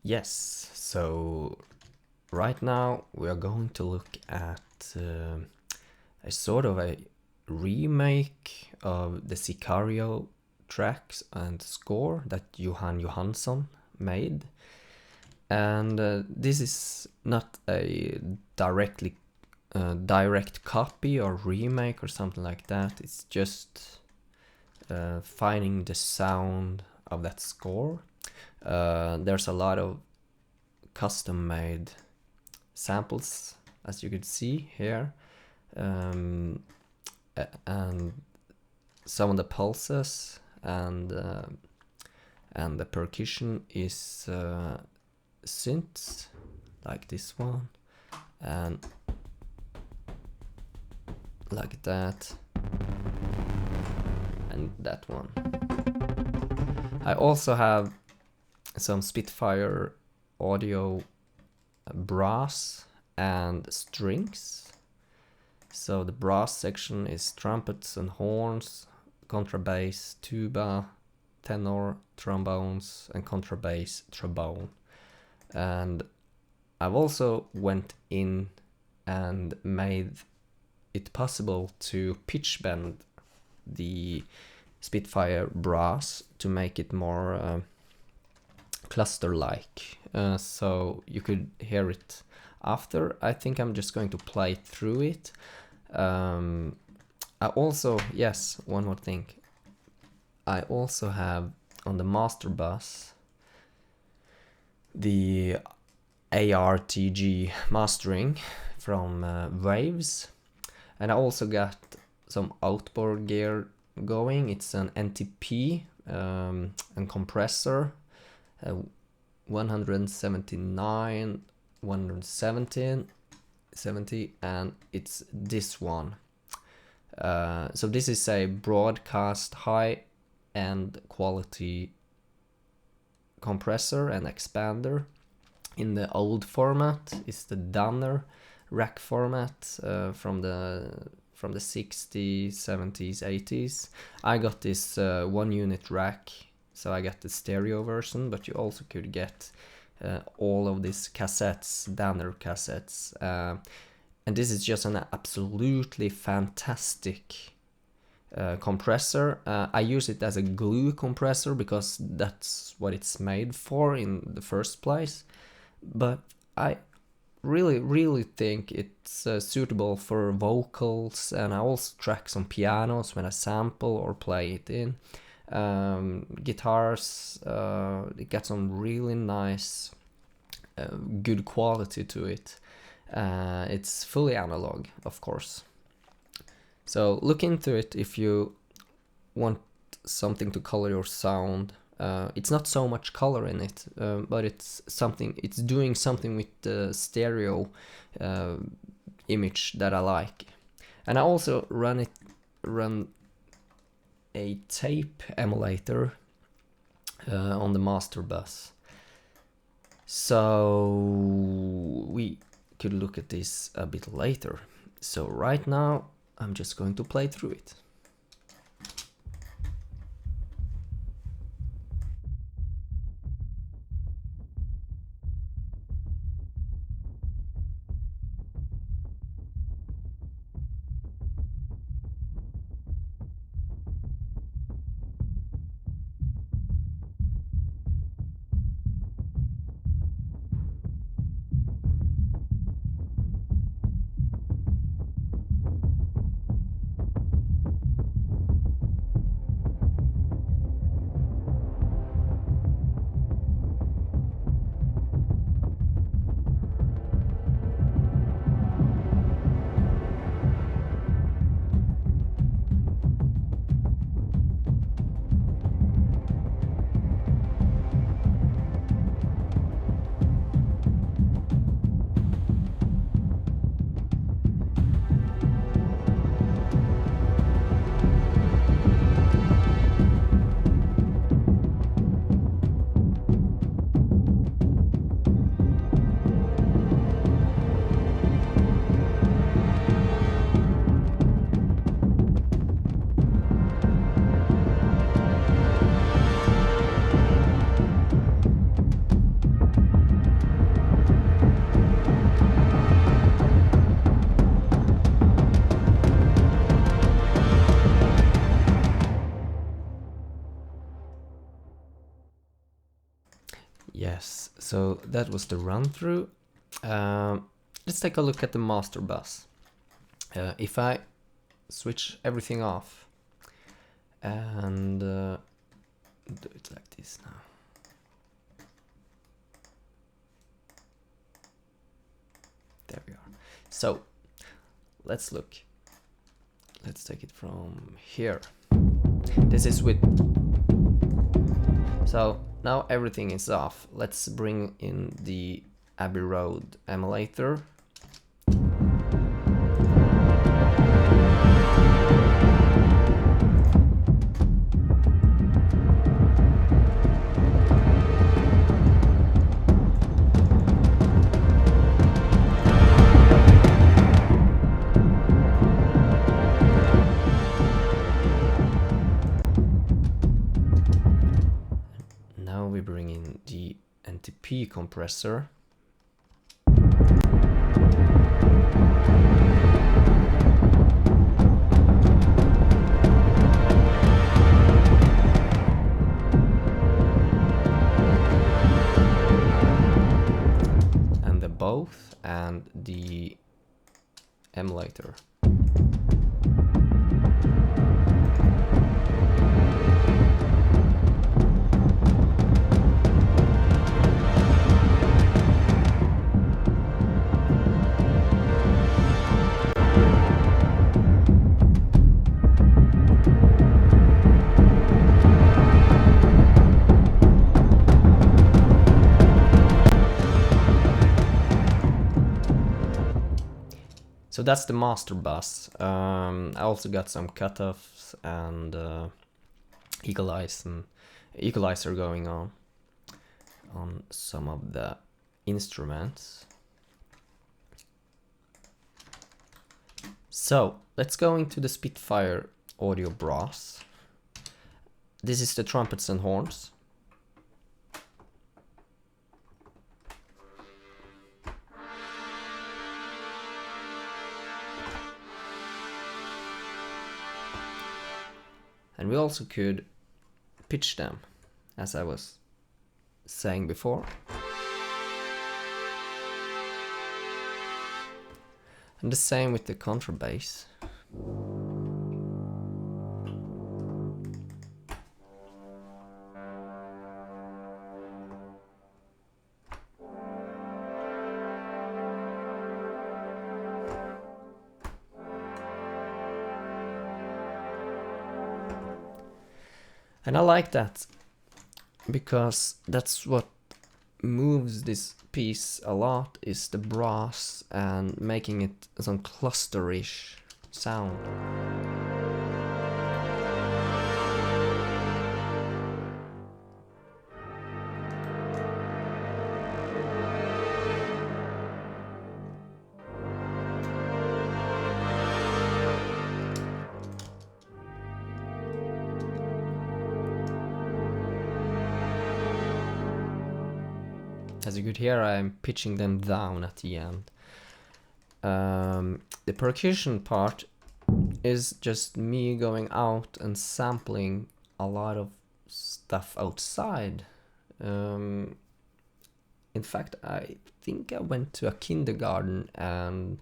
Yes, so right now we are going to look at a sort of a remake of the Sicario tracks and score that Jóhann Jóhannsson made. And this is not a direct copy or remake or something like that. It's just finding the sound of that score. There's a lot of custom made samples, as you could see here, and some of the pulses and the percussion is synths like this one and like that and that one. I also have some Spitfire audio brass and strings. So the brass section is trumpets and horns, contrabass, tuba, tenor, trombones, and contrabass trombone. And I've also went in and made it possible to pitch bend the Spitfire brass to make it more cluster-like, so you could hear it after. I think I'm just going to play through it. I also, yes, one more thing. I also have on the master bus the ARTG mastering from Waves, and I also got some outboard gear going. It's an NTP and compressor, 179, 170, and it's this one. So this is a broadcast high-end quality compressor and expander. In the old format is the Danner rack format from the 60s, 70s, 80s. I got this one unit rack, so I got the stereo version, but you also could get all of these cassettes, Danner cassettes. And this is just an absolutely fantastic compressor. I use it as a glue compressor because that's what it's made for in the first place. But I really think it's suitable for vocals, and I also track some pianos when I sample or play it in. Guitars, it got some really nice good quality to it. It's fully analog, of course. So look into it if you want something to color your sound. It's not so much color in it, but it's doing something with the stereo image that I like. And I also run a tape emulator on the master bus. So we could look at this a bit later. So right now I'm just going to play through it. Yes, so that was the run through. Let's take a look at the master bus. If I switch everything off and do it like this now. There we are. So let's look. Let's take it from here. This is with. So now everything is off. Let's bring in the Abbey Road emulator. Now we bring in the NTP compressor. And the both and the emulator. So that's the master bus. I also got some cutoffs and equalizer going on some of the instruments. So let's go into the Spitfire audio brass. This is the trumpets and horns. And we also could pitch them, as I was saying before. And the same with the contrabass. And I like that, because that's what moves this piece a lot, is the brass and making it some clusterish sound. As you could hear, I'm pitching them down at the end. The percussion part is just me going out and sampling a lot of stuff outside. In fact, I think I went to a kindergarten and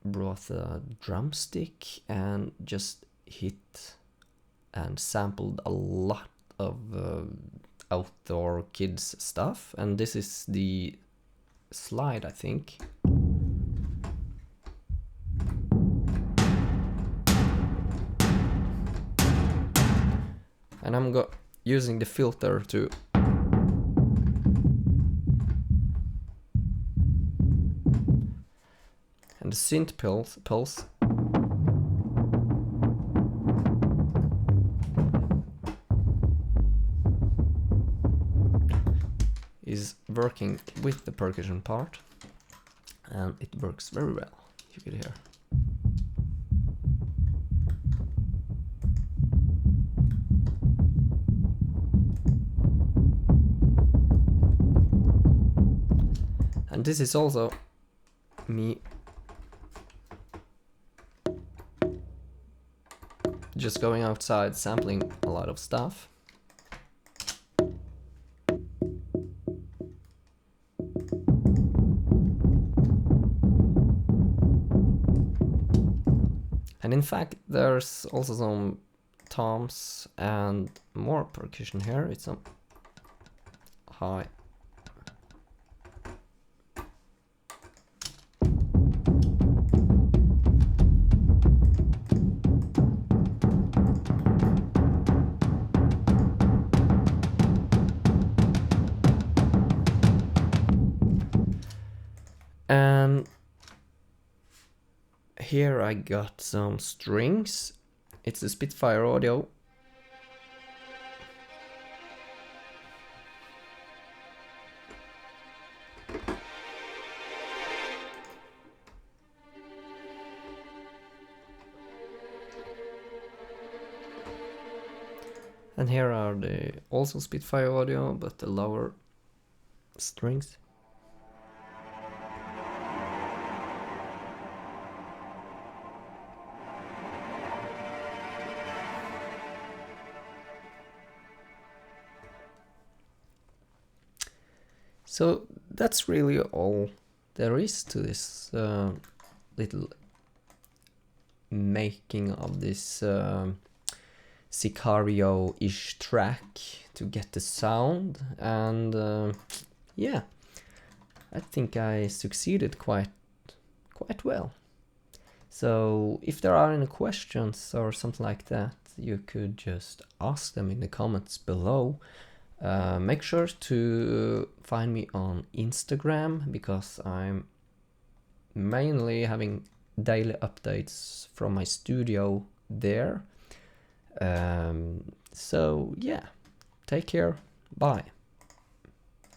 brought a drumstick and just hit and sampled a lot of outdoor kids stuff, and this is the slide, I think. And I'm using the filter to and the synth pulse is working with the percussion part, and it works very well, you could hear. And this is also me just going outside, sampling a lot of stuff. And in fact, there's also some toms and more percussion here. It's some high. And here I got some strings. It's a Spitfire audio. And here are the also Spitfire audio, but the lower strings. So that's really all there is to this little making of this Sicario-ish track to get the sound, and yeah, I think I succeeded quite well. So if there are any questions or something like that, you could just ask them in the comments below. Make sure to find me on Instagram, because I'm mainly having daily updates from my studio there. So yeah, take care, bye.